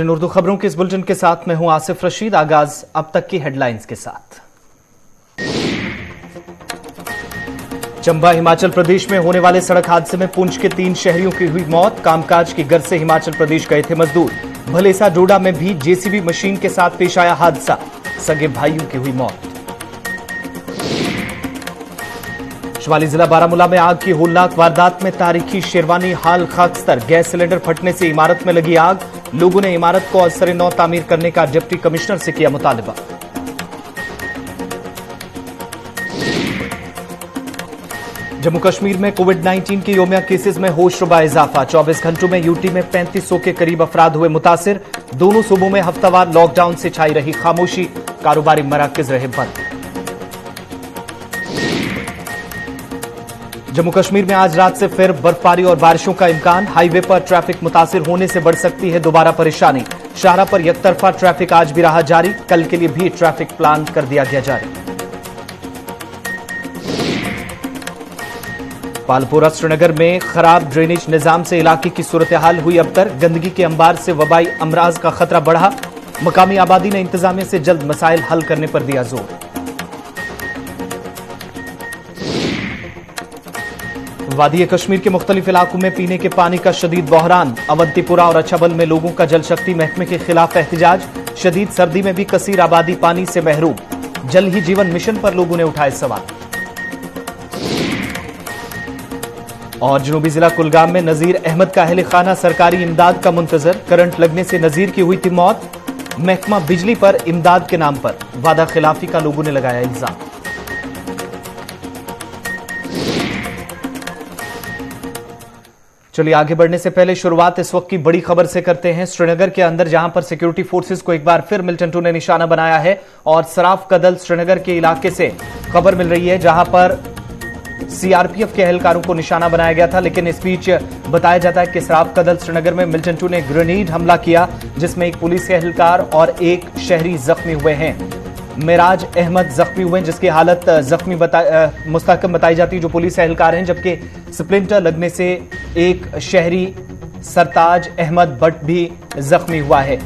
नाज़रीन, उर्दू खबरों के इस बुलेटिन के साथ मैं हूं आसिफ रशीद। आगाज अब तक की हेडलाइंस के साथ। चंबा हिमाचल प्रदेश में होने वाले सड़क हादसे में पुंछ के 3 शहरियों की हुई मौत। कामकाज की गर्ज से हिमाचल प्रदेश गए थे मजदूर। भलेसा डोडा में भी जेसीबी मशीन के साथ पेश आया हादसा, सगे भाइयों की हुई मौत। शिवाली जिला बारामूला में आग की होलनाक वारदात में तारीखी शेरवानी हाल खाकस्तर। गैस सिलेंडर फटने से इमारत में लगी आग। लोगों ने इमारत को असर नौ तामीर करने का डिप्टी कमिश्नर से किया मुतालबा। जम्मू कश्मीर में कोविड-19 के योमिया केसेस में होशरुबा इजाफा। 24 घंटों में यूटी में 3500 के करीब अफराद हुए मुतासिर। दोनों सूबों में हफ्तावार लॉकडाउन से छाई रही खामोशी। कारोबारी मराकज रहे बंद। जम्मू कश्मीर में आज रात से फिर बर्फबारी और बारिशों का इम्कान। हाईवे पर ट्रैफिक मुतासिर होने से बढ़ सकती है दोबारा परेशानी। शाहरा पर एकतरफा ट्रैफिक आज भी रहा जारी। कल के लिए भी ट्रैफिक प्लान कर दिया गया जारी। पालपोरा श्रीनगर में खराब ड्रेनेज निजाम से इलाके की सूरत हाल हुई अबतर। गंदगी के अंबार से वबाई अमराज का खतरा बढ़ा। मकामी आबादी ने इंतजामिया से जल्द मसाइल हल करने पर दिया जोर। वादी कश्मीर के मुख्तलिफ इलाकों में पीने के पानी का शदीद बहरान। अवंतीपुरा और अछबल में लोगों का जल शक्ति महकमे के खिलाफ एहतजाज। शदीद सर्दी में भी कसीर आबादी पानी से महरूम। जल ही जीवन मिशन पर लोगों ने उठाए सवाल। और जनूबी जिला कुलगाम में नजीर अहमद का अहले खाना सरकारी इमदाद का मुंतजर। करंट लगने से नजीर की हुई थी मौत। महकमा बिजली पर इमदाद के नाम पर वादा खिलाफी का लोगों ने लगाया इल्जाम। चलिए आगे बढ़ने से पहले शुरुआत इस वक्त की बड़ी खबर से करते हैं। श्रीनगर के अंदर जहां पर सिक्योरिटी फोर्सेस को एक बार फिर मिलिटेंट टू ने निशाना बनाया है और सराफ कदल श्रीनगर के इलाके से खबर मिल रही है जहां पर सीआरपीएफ के एहलकारों को निशाना बनाया गया था। लेकिन इस बीच बताया जाता है कि सराफ कदल श्रीनगर में मिलिटेंट टू ने ग्रेनेड हमला किया जिसमें एक पुलिस एहलकार और एक शहरी जख्मी हुए हैं। मेराज अहमद जख्मी हुए हैं जिसकी हालत मुस्तहकम बताई जाती है जो पुलिस एहलकार हैं, जबकि स्प्लिंटर लगने से एक शहरी सरताज अहमद भट्ट भी जख्मी हुआ है।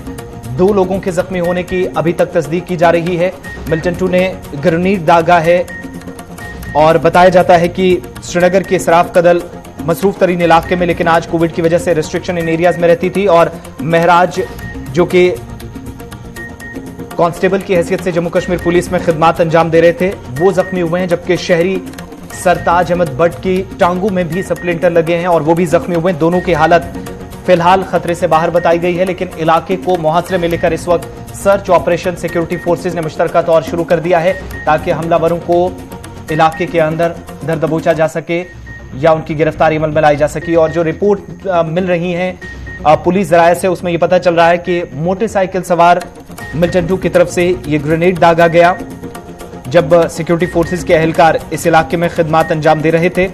2 लोगों के जख्मी होने की अभी तक तस्दीक की जा रही है। मिलिटेंट टू ने ग्रेनेड दागा है और बताया जाता है कि श्रीनगर के सराफ कदल मसरूफ तरीन इलाके में लेकिन आज कोविड की वजह से रिस्ट्रिक्शन इन एरियाज में रहती थी और महराज जो कि कांस्टेबल की हैसियत से जम्मू कश्मीर पुलिस में खिदमत अंजाम दे रहे थे वो जख्मी हुए हैं, जबकि शहरी सरताज अहमद भट्ट की टांगों में भी स्प्लिंटर लगे हैं और वो भी जख्मी हुए हैं। दोनों की हालत फिलहाल खतरे से बाहर बताई गई है, लेकिन इलाके को मुहासरे में लेकर इस वक्त सर्च ऑपरेशन सिक्योरिटी फोर्सेज ने मुश्तरका तौर शुरू कर दिया है ताकि हमलावरों को इलाके के अंदर धर दबोचा जा सके या उनकी गिरफ्तारी अमल में लाई जा सके। और जो रिपोर्ट मिल रही है पुलिस जराये से उसमें यह पता चल रहा है कि मोटरसाइकिल सवार मिलिटेंट टू की तरफ से यह ग्रेनेड दागा गया जब सिक्योरिटी फोर्सेज के एहलकार इस इलाके में खिदमत अंजाम दे रहे थे।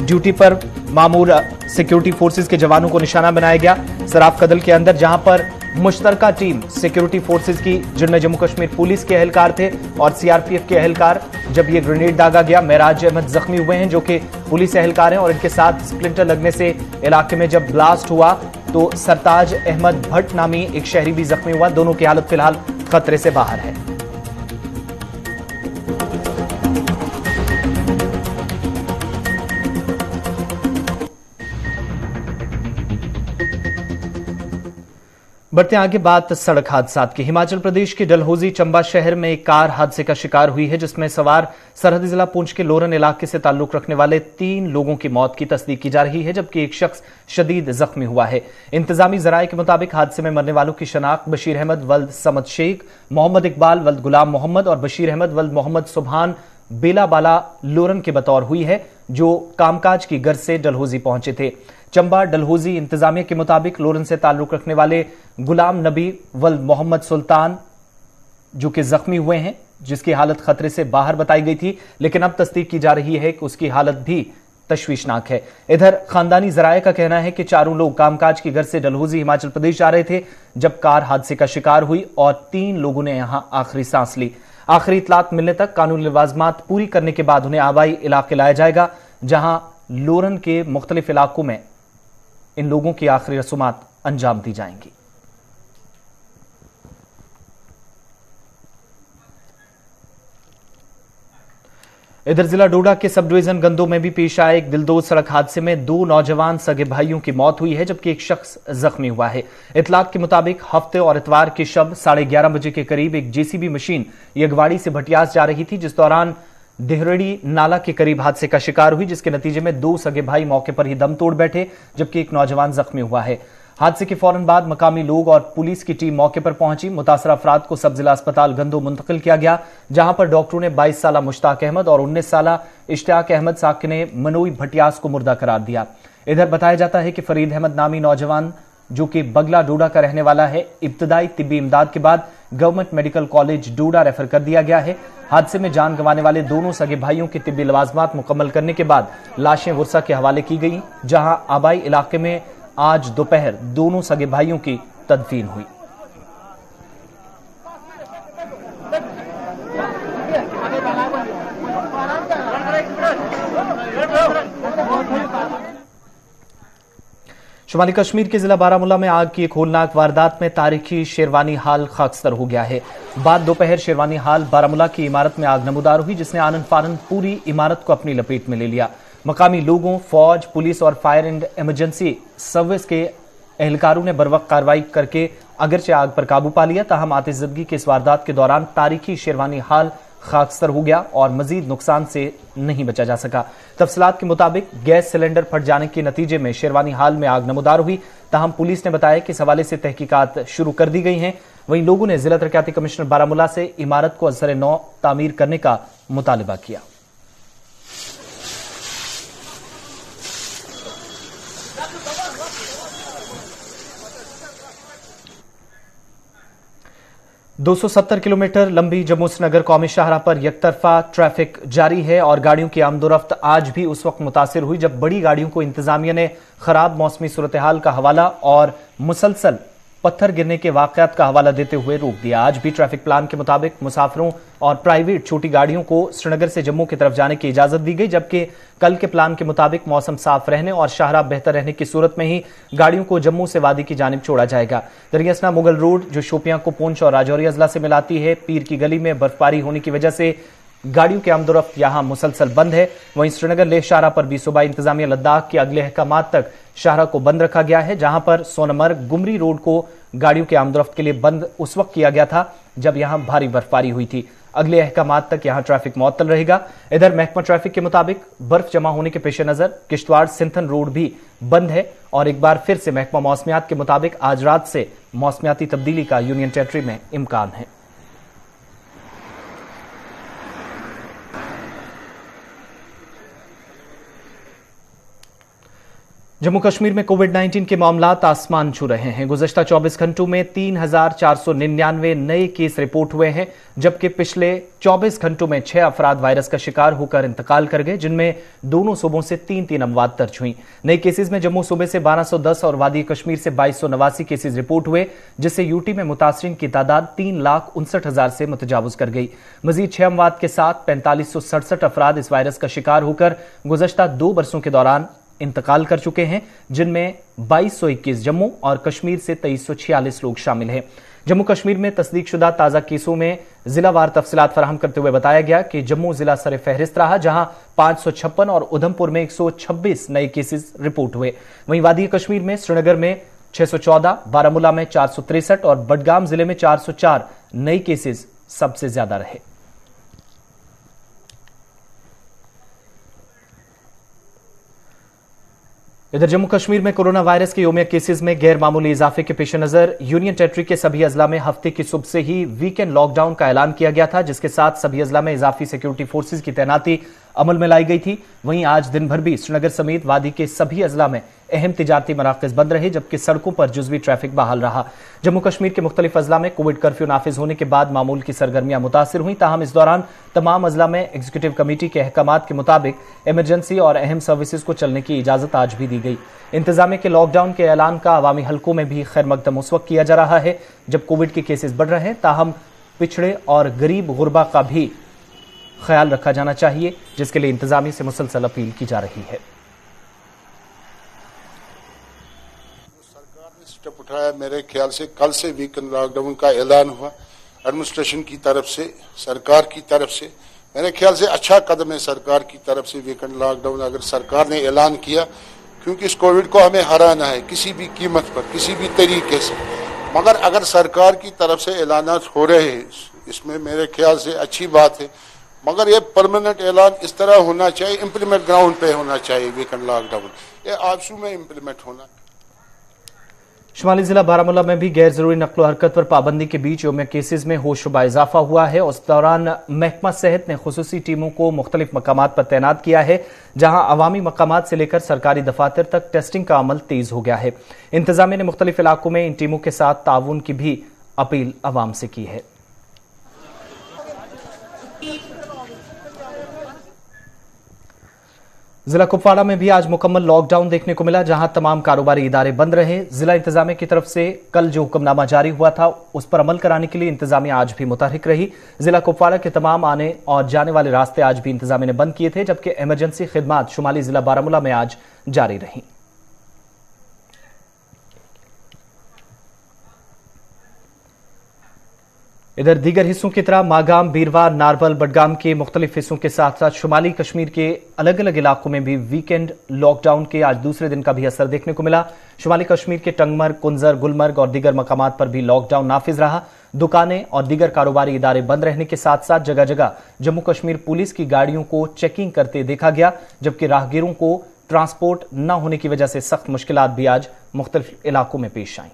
ड्यूटी पर मामूर सिक्योरिटी फोर्सेज के जवानों को निशाना बनाया गया सराफ कदल के अंदर, जहां पर मुश्तरका टीम सिक्योरिटी फोर्सेज की जिनमें जम्मू कश्मीर पुलिस के एहलकार थे और सीआरपीएफ के एहलकार। जब यह ग्रेनेड दागा गया मेराज अहमद जख्मी हुए हैं जो कि पुलिस एहलकार हैं और इनके साथ स्प्लिंटर लगने से इलाके में जब ब्लास्ट हुआ तो सरताज अहमद भट्ट नामी एक शहरी भी जख्मी हुआ। दोनों की हालत फिलहाल खतरे से बाहर है। बढ़ते आगे बात सड़क हादसात की। हिमाचल प्रदेश के डलहौजी चंबा शहर में एक कार हादसे का शिकार हुई है जिसमें सवार सरहदी जिला पुंछ के लोरन इलाके से ताल्लुक रखने वाले 3 लोगों की मौत की तस्दीक की जा रही है, जबकि एक शख्स शदीद जख्मी हुआ है। इंतजामी जराये के मुताबिक हादसे में मरने वालों की शनाख्त बशीर अहमद वल्द समद शेख, मोहम्मद इकबाल वल्द गुलाम मोहम्मद और बशीर अहमद वल्द मोहम्मद सुबहान बेलाबाला लोरन के बतौर हुई है जो कामकाज की गर्ज से डलहौजी पहुंचे थे। चंबा डलहौजी इंतजामिया के मुताबिक लोरन से ताल्लुक रखने वाले गुलाम नबी वल्द मोहम्मद सुल्तान जो कि जख्मी हुए हैं जिसकी हालत खतरे से बाहर बताई गई थी, लेकिन अब तस्दीक की जा रही है कि उसकी हालत भी तशवीशनाक है। इधर खानदानी जराये का कहना है कि चारों लोग कामकाज की गर्ज से डलहौजी हिमाचल प्रदेश जा रहे थे जब कार हादसे का शिकार हुई और 3 लोगों ने यहां आखिरी सांस ली। आखिरी इतलात मिलने तक कानूनी लवाजमात पूरी करने के बाद उन्हें आबाई इलाके लाया जाएगा जहां लोरन के मुख्तलिफ इलाकों में इन लोगों की आखिरी रसूमात अंजाम दी जाएंगी। इधर जिला डोडा के सब डिवीजन गंदो में भी पेश आए एक दिलदोज सड़क हादसे में 2 नौजवान सगे भाइयों की मौत हुई है, जबकि एक शख्स जख्मी हुआ है। इतलात के मुताबिक हफ्ते और इतवार की शब 11:30 बजे के करीब एक जेसीबी मशीन यगवाड़ी से भटियास जा रही थी, जिस दौरान देहरड़ी नाला के करीब हादसे का शिकार हुई, जिसके नतीजे में 2 सगे भाई मौके पर ही दम तोड़ बैठे, जबकि एक नौजवान जख्मी हुआ है। हादसे के फौरन बाद मकामी लोग और पुलिस की टीम मौके पर पहुंची। मुतासर अफराद को सब जिला अस्पताल गंदो मुंतकिल किया गया, जहां पर डॉक्टरों ने 22 साला मुश्ताक अहमद और 19 साला इश्तियाक अहमद साकिने मनोई भटियास को मुर्दा करार दिया। इधर बताया जाता है कि फरीद अहमद नामी नौजवान, जो कि बगला डोडा का रहने वाला है, इब्तदाई तिब्बी इमदाद के बाद गवर्नमेंट मेडिकल कॉलेज डोडा रेफर कर दिया गया है। हादसे में जान गंवाने वाले दोनों सगे भाइयों की तिब्बी लवाजमात मुकम्मल करने के बाद लाशें वर्सा के हवाले की गई, जहां आबाई इलाके में आज दोपहर दोनों सगे भाइयों की तदफीन हुई। शुमाली कश्मीर के जिला बारामूला में आग की एक होलनाक वारदात में तारीखी शेरवानी हाल खाकस्तर हो गया है। बाद दोपहर शेरवानी हाल बारामूला की इमारत में आग नमूदार हुई, जिसने आनन फानन पूरी इमारत को अपनी लपेट में ले लिया। मकामी लोगों, फौज, पुलिस और फायर एंड इमरजेंसी सर्विस के एहलकारों ने बरवक्त कार्रवाई करके अगरचे आग पर काबू पा लिया, ताहम आतिशज़दगी के इस वारदात के दौरान तारीखी शेरवानी हाल खाकस्तर हो गया और मजीद नुकसान से नहीं बचा जा सका। तफसीलात के मुताबिक गैस सिलेंडर फट जाने के नतीजे में शेरवानी हाल में आग नमूदार हुई, ताहम पुलिस ने बताया कि इस हवाले से तहकीकात शुरू कर दी गई हैं। वहीं लोगों ने जिला तरक्याती कमिश्नर बारामूला से इमारत को असर नौ तामीर करने का मुतालिबा किया। दो 270 किलोमीटर लंबी जम्मू श्रीनगर कौमी शाहराह पर यकतरफा ट्रैफिक जारी है और गाड़ियों की आमदोरफ्त आज भी उस वक्त मुतासिर हुई जब बड़ी गाड़ियों को इंतजामिया ने खराब मौसमी सूरत हाल का हवाला और मुसलसल पत्थर गिरने के वाकयात का हवाला देते हुए रोक दिया। आज भी ट्रैफिक प्लान के मुताबिक मुसाफिरों और प्राइवेट छोटी गाड़ियों को श्रीनगर से जम्मू की तरफ जाने की इजाजत दी गई, जबकि कल के प्लान के मुताबिक मौसम साफ रहने और शाहराह बेहतर रहने की सूरत में ही गाड़ियों को जम्मू से वादी की जानिब छोड़ा जाएगा। दरियासना मुगल रोड, जो शोपियां को पूंछ और राजौरी अजला से मिलाती है, पीर की गली में बर्फबारी होने की वजह से गाड़ियों के आमदोरफ्त यहां मुसलसल बंद है। वहीं श्रीनगर लेह शाहराह पर भी सूबाई इंतजामिया लद्दाख के अगले अहकामात तक शाहराह को बंद रखा गया है, जहां पर सोनमर्ग गुमरी रोड को गाड़ियों के आमदोरफ्त के लिए बंद उस वक्त किया गया था जब यहां भारी बर्फबारी हुई थी। अगले अहकामात तक यहां ट्रैफिक मुअत्तल रहेगा। इधर महकमा ट्रैफिक के मुताबिक बर्फ जमा होने के पेश नजर किश्तवाड़ सिंथन रोड भी बंद है और एक बार फिर से महकमा मौसमियात के मुताबिक आज रात से मौसमियाती तब्दीली का यूनियन टेरिटरी में इम्कान है। जम्मू कश्मीर में कोविड-19 के मामलात आसमान छू रहे हैं। गुज़श्ता 24 घंटों में 3,499 नए केस रिपोर्ट हुए हैं, जबकि पिछले 24 घंटों में 6 अफराद वायरस का शिकार होकर इंतकाल कर गए, जिनमें दोनों सूबों से 3 अमवात दर्ज हुई। नए केसेज में जम्मू सूबे से 1210 और वादी कश्मीर से 2289 केसेज रिपोर्ट हुए, जिससे यूटी में मुतासरीन की तादाद 3,59,000 से मुतजावज कर गई। मजीद 6 अमवात के साथ 4567 अफराद इस वायरस का शिकार होकर गुज़श्ता 2 बरसों के दौरान इंतकाल कर चुके हैं, जिनमें 2221 जम्मू और कश्मीर से 2346 लोग शामिल हैं। जम्मू कश्मीर में तस्दीकशुदा ताज़ा केसों में जिलावार तफसीलात फराहम करते हुए बताया गया कि जम्मू जिला सर फहरिस्त रहा, जहां 556 और उधमपुर में 126 नए केसेस रिपोर्ट हुए। वहीं वादी कश्मीर में श्रीनगर में 614, बारामूला में 463 और बडगाम जिले में 404 नए केसेस सबसे ज्यादा रहे। इधर जम्मू कश्मीर में कोरोना वायरस के योमिया केसेस में गैर मामूली इजाफे के पेश नजर यूनियन टेरिटरी के सभी अजला में हफ्ते की सुबह से ही वीकेंड लॉकडाउन का ऐलान किया गया था, जिसके साथ सभी अजला में इजाफी सिक्योरिटी फोर्सेज की तैनाती अमल में लाई गई थी। वहीं आज दिन भर भी श्रीनगर समेत वादी के सभी अजला में अहम तिजारती मराकज़ बंद रहे, जबकि सड़कों पर जुज़वी ट्रैफिक बहाल रहा। जम्मू कश्मीर के मुख्तलिफ अजला में कोविड कर्फ्यू नाफिज होने के बाद मामूल की सरगर्मियां मुतासिर हुई, ताहम इस दौरान तमाम अजला में एग्जीक्यूटिव कमेटी के अहकामात के मुताबिक इमरजेंसी और अहम सर्विसेज को चलने की इजाजत आज भी दी गई। इंतजामिया के लॉकडाउन के ऐलान का अवामी हलकों में भी खैर मकदम उस वक्त किया जा रहा है जब कोविड के केसेस बढ़ रहे हैं, ताहम पिछड़े और गरीब गुरबा का भी ख्याल रखा जाना चाहिए, जिसके लिए इंतजामिया से मुसलसल अपील की जा रही है। सरकार ने स्टेप उठाया, मेरे ख्याल से कल से वीकेंड लॉकडाउन का ऐलान हुआ एडमिनिस्ट्रेशन की तरफ से, सरकार की तरफ से, मेरे ख्याल से अच्छा कदम है सरकार की तरफ से वीकेंड लॉकडाउन अगर सरकार ने ऐलान किया, क्योंकि इस कोविड को हमें हराना है किसी भी कीमत पर, किसी भी तरीके से। मगर अगर सरकार की तरफ से ऐलानात हो रहे हैं, इसमें मेरे ख्याल से अच्छी बात है। मगर ये परमानेंट ऐलान इस तरह होना चाहिए, इम्प्लीमेंट ग्राउंड पे होना चाहिए वीकेंड लॉकडाउन, ये आबसू में इम्प्लीमेंट होना। शुमाली जिला बारामूला में भी गैर जरूरी नकलो हरकत पर पाबंदी के बीच यौम केसेज में होशरुबा इजाफा हुआ है। उस दौरान महकमा सेहत ने खुसूसी टीमों को मुख्तलिफ मकामात पर तैनात किया है, जहां अवामी मकामात से लेकर सरकारी दफातर तक टेस्टिंग का अमल तेज हो गया है। इंतजामिया ने मुख्तलिफ इलाकों में इन टीमों के साथ ताउन की भी अपील अवाम से की है। जिला कुपवाड़ा में भी आज मुकम्मल लॉकडाउन देखने को मिला, जहां तमाम कारोबारी इदारे बंद रहे। जिला इंतजामिया की तरफ से कल जो हुक्मनामा जारी हुआ था उस पर अमल कराने के लिए इंतजामिया आज भी मुतहरिक रही। जिला कुपवाड़ा के तमाम आने और जाने वाले रास्ते आज भी इंतजामिया ने बंद किए थे, जबकि इमरजेंसी खिदमात शुमाली जिला बारामूला में आज जारी रही। इधर दीगर हिस्सों की तरह मागाम, बीरवा, नारवल, बडगाम के मुख्तलिफ हिस्सों के साथ साथ शुमाली कश्मीर के अलग अलग इलाकों में भी वीकेंड लॉकडाउन के आज दूसरे दिन का भी असर देखने को मिला। शुमाली कश्मीर के टंगमर्ग, कुंजर, गुलमर्ग और दीगर मकामात पर भी लॉकडाउन नाफिज रहा। दुकानें और दीगर कारोबारी इदारे बंद रहने के साथ साथ जगह जगह जम्मू कश्मीर पुलिस की गाड़ियों को चेकिंग करते देखा गया, जबकि राहगीरों को ट्रांसपोर्ट न होने की वजह से सख्त मुश्किलात भी आज मुख्तलिफ इलाकों में पेश आई।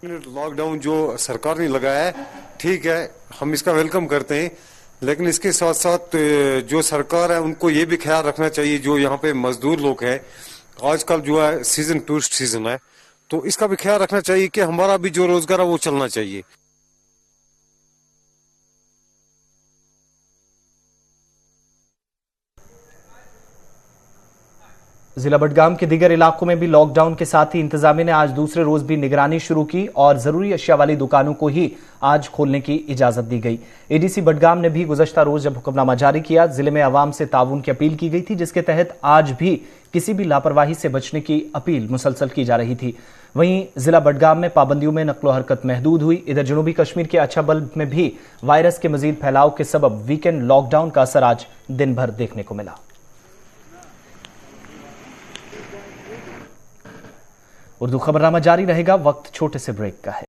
लॉकडाउन जो सरकार ने लगाया है, ठीक है, हम इसका वेलकम करते हैं, लेकिन इसके साथ साथ जो सरकार है उनको ये भी ख्याल रखना चाहिए, जो यहाँ पे मजदूर लोग हैं, आजकल जो है सीजन टूरिस्ट सीजन है, तो इसका भी ख्याल रखना चाहिए कि हमारा भी जो रोजगार है वो चलना चाहिए। जिला बडगाम के दीगर इलाकों में भी लॉकडाउन के साथ ही इंतजामिया ने आज दूसरे रोज भी निगरानी शुरू की और जरूरी अशिया वाली दुकानों को ही आज खोलने की इजाजत दी गई। एडीसी बडगाम ने भी गुज़श्ता रोज जब हुक्मनामा जारी किया, जिले में अवाम से ताउन की अपील की गई थी, जिसके तहत आज भी किसी भी लापरवाही से बचने की अपील मुसलसल की जा रही थी। वहीं जिला बडगाम में पाबंदियों में नकलो हरकत महदूद हुई। इधर जनूबी कश्मीर के अच्छाबल में भी वायरस के मजीद फैलाव के सबब वीकेंड लॉकडाउन का असर आज दिन भर देखने को मिला। उर्दू खबरनामा जारी रहेगा, वक्त छोटे से ब्रेक का है।